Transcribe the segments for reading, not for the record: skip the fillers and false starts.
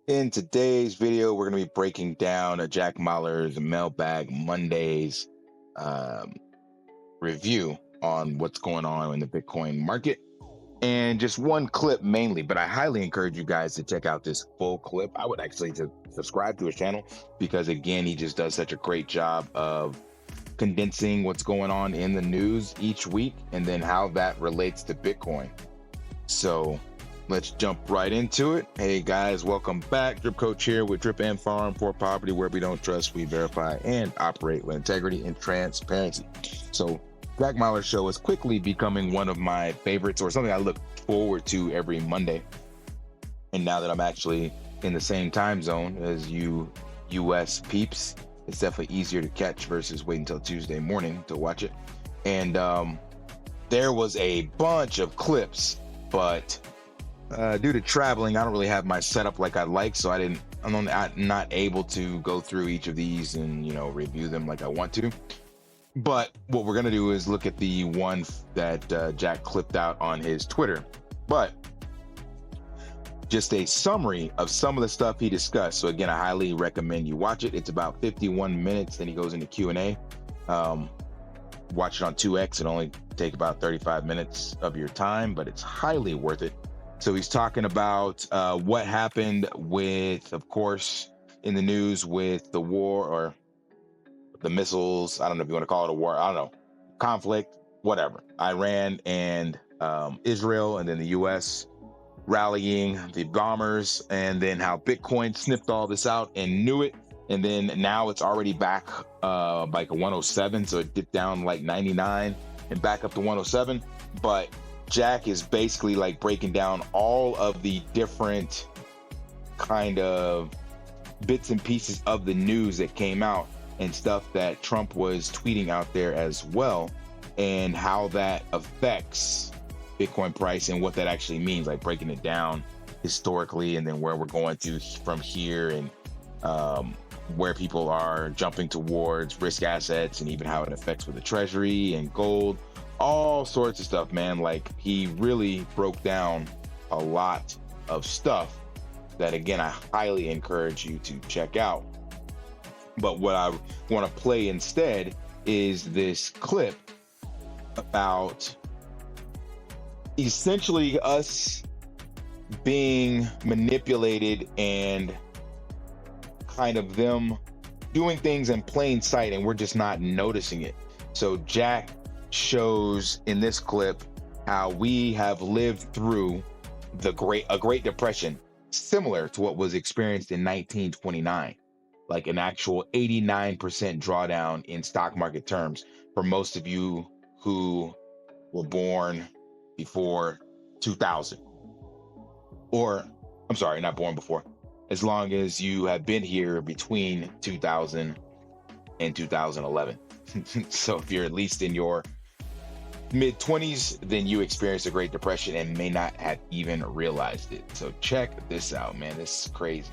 In today's video, we're going to be breaking down a Jack Mahler's Mailbag Mondays um, review on what's going on in the Bitcoin market. And just one clip mainly, but I highly encourage you guys to check out this full clip. I would actually to subscribe to his channel because, again, he just does such a great job of condensing what's going on in the news each week and then how that relates to Bitcoin. So let's jump right into it. Hey guys, welcome back. Drip Coach here with Drip and Farm for Property, where we don't trust, we verify and operate with integrity and transparency. So Jack Mahler's show is quickly becoming one of my favorites, or something I look forward to every Monday. And now that I'm actually in the same time zone as you US peeps, it's definitely easier to catch versus waiting until Tuesday morning to watch it. And there was a bunch of clips, but due to traveling, I don't really have my setup like I'd like, so I'm not able to go through each of these and review them like I want to. But what we're gonna do is look at the one that Jack clipped out on his Twitter. But just a summary of some of the stuff he discussed. So again, I highly recommend you watch it. It's about 51 minutes. Then he goes into Q&A. Watch it on 2X. It'll only take about 35 minutes of your time, but it's highly worth it. So he's talking about what happened with, of course, in the news with the war or the missiles. I don't know if you want to call it a war. I don't know. Conflict, whatever. Iran and Israel, and then the U.S. rallying the bombers, and then how Bitcoin sniffed all this out and knew it. And then now it's already back like a 107. So it dipped down like 99 and back up to 107. But Jack is basically like breaking down all of the different kind of bits and pieces of the news that came out and stuff that Trump was tweeting out there as well, and how that affects Bitcoin price and what that actually means, like breaking it down historically and then where we're going to from here, and where people are jumping towards risk assets, and even how it affects with the Treasury and gold. All sorts of stuff, man. Like, he really broke down a lot of stuff that, again, I highly encourage you to check out. But what I want to play instead is this clip about essentially us being manipulated and kind of them doing things in plain sight, and we're just not noticing it. So Jack shows in this clip how we have lived through a Great Depression similar to what was experienced in 1929, like an actual 89% drawdown in stock market terms for most of you who were born before 2000, or I'm sorry, not born before, as long as you have been here between 2000 and 2011. So if you're at least in your mid-20s, then you experienced a Great Depression and may not have even realized it. So check this out, man. This is crazy.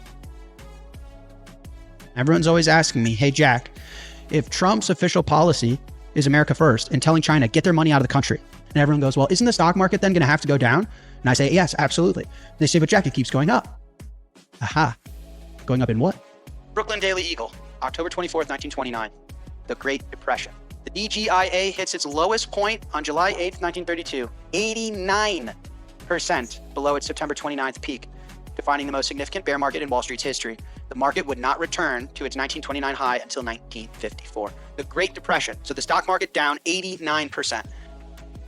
Everyone's always asking me, hey, Jack, if Trump's official policy is America first and telling China, get their money out of the country, and everyone goes, well, isn't the stock market then going to have to go down? And I say, yes, absolutely. They say, but Jack, it keeps going up. Aha. Going up in what? Brooklyn Daily Eagle, October 24th, 1929. The Great Depression. The DGIA hits its lowest point on July 8th, 1932, 89% below its September 29th peak, defining the most significant bear market in Wall Street's history. The market would not return to its 1929 high until 1954. The Great Depression. So the stock market down 89%.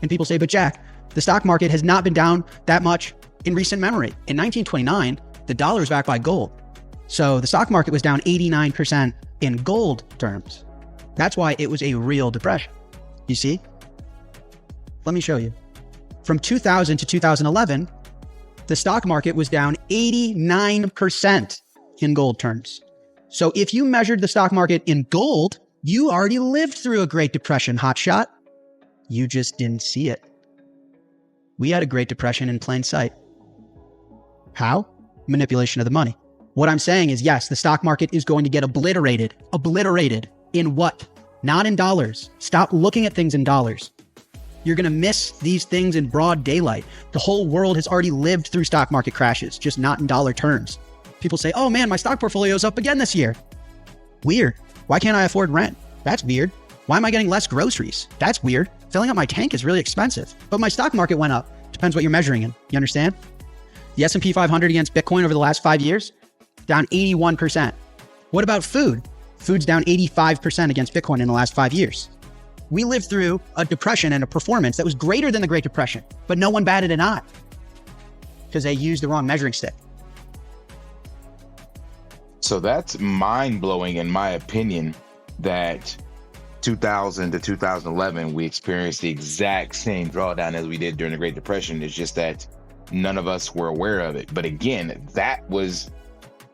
And people say, but Jack, the stock market has not been down that much in recent memory. In 1929, the dollar was backed by gold. So the stock market was down 89% in gold terms. That's why it was a real depression. You see? Let me show you. From 2000 to 2011, the stock market was down 89% in gold terms. So if you measured the stock market in gold, you already lived through a Great Depression, hotshot. You just didn't see it. We had a Great Depression in plain sight. How? Manipulation of the money. What I'm saying is, yes, the stock market is going to get obliterated. Obliterated. In what? Not in dollars. Stop looking at things in dollars. You're going to miss these things in broad daylight. The whole world has already lived through stock market crashes, just not in dollar terms. People say, oh man, my stock portfolio is up again this year. Weird. Why can't I afford rent? That's weird. Why am I getting less groceries? That's weird. Filling up my tank is really expensive, but my stock market went up. Depends what you're measuring in. You understand? The S&P 500 against Bitcoin over the last 5 years, down 81%. What about food? Food's down 85% against Bitcoin in the last 5 years. We lived through a depression and a performance that was greater than the Great Depression, but no one batted an eye because they used the wrong measuring stick. So that's mind-blowing in my opinion, that 2000 to 2011, we experienced the exact same drawdown as we did during the Great Depression. It's just that none of us were aware of it. But again, that was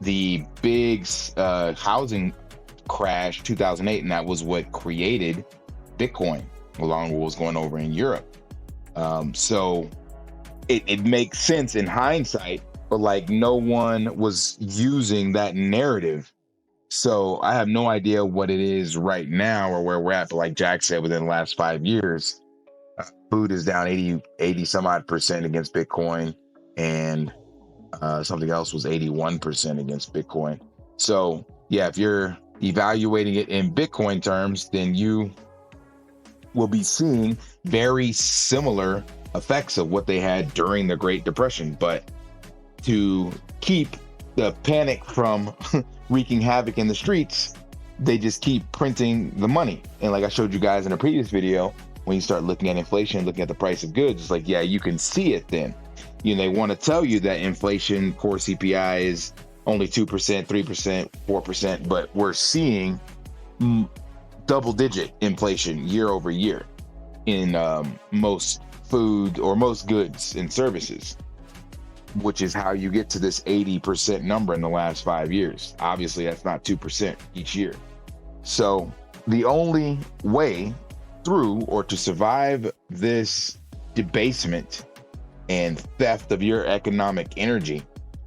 the big housing crash, 2008, and that was what created Bitcoin, along with what was going over in Europe. So it makes sense in hindsight, but like no one was using that narrative. So I have no idea what it is right now or where we're at. But like Jack said, within the last 5 years, food is down 80 some odd percent against Bitcoin, and something else was 81% against Bitcoin. So yeah, if you're evaluating it in Bitcoin terms, then you will be seeing very similar effects of what they had during the Great Depression. But to keep the panic from wreaking havoc in the streets, they just keep printing the money. And like I showed you guys in a previous video, when you start looking at inflation, looking at the price of goods, it's like, yeah, you can see it then. You know, they want to tell you that inflation, core CPI is only 2%, 3%, 4%, but we're seeing double-digit inflation year over year in most food or most goods and services, which is how you get to this 80% number in the last 5 years. Obviously, that's not 2% each year. So the only way through or to survive this debasement and theft of your economic energy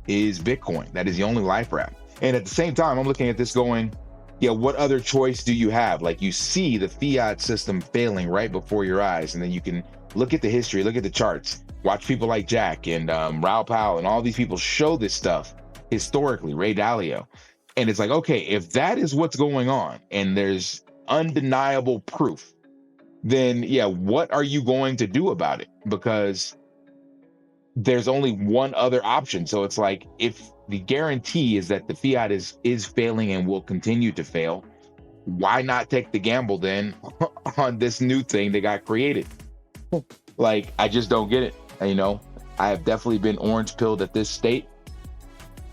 is Bitcoin. That is the only life raft. And at the same time, I'm looking at this going, yeah, what other choice do you have? Like, you see the fiat system failing right before your eyes, and then you can look at the history, look at the charts, watch people like Jack and Raoul Pal and all these people show this stuff historically, Ray Dalio. And it's like, okay, if that is what's going on and there's undeniable proof, then yeah, what are you going to do about it? Because there's only one other option. So it's like, if the guarantee is that the fiat is failing and will continue to fail, why not take the gamble then on this new thing that got created? Like, I just don't get it. You know, I have definitely been orange pilled at this state,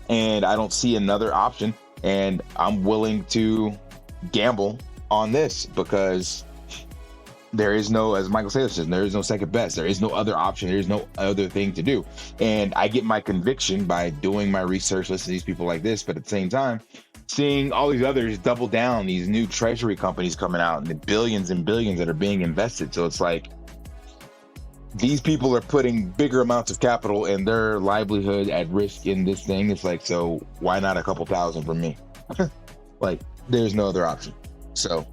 and I don't see another option. And I'm willing to gamble on this because there is no, as Michael says, there is no second best. There is no other option. There is no other thing to do. And I get my conviction by doing my research, listening to these people like this, but at the same time, seeing all these others double down, these new Treasury companies coming out and the billions and billions that are being invested. So it's like, these people are putting bigger amounts of capital and their livelihood at risk in this thing. It's like, so why not a couple thousand from me? Like, there's no other option. So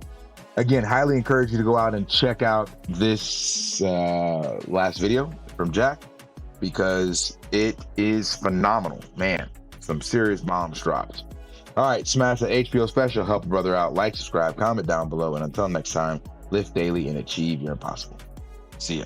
again, highly encourage you to go out and check out this last video from Jack, because it is phenomenal, man. Some serious bombs dropped. All right, smash the HPO special, help a brother out, like, subscribe, comment down below, and until next time, live daily and achieve your impossible. See ya.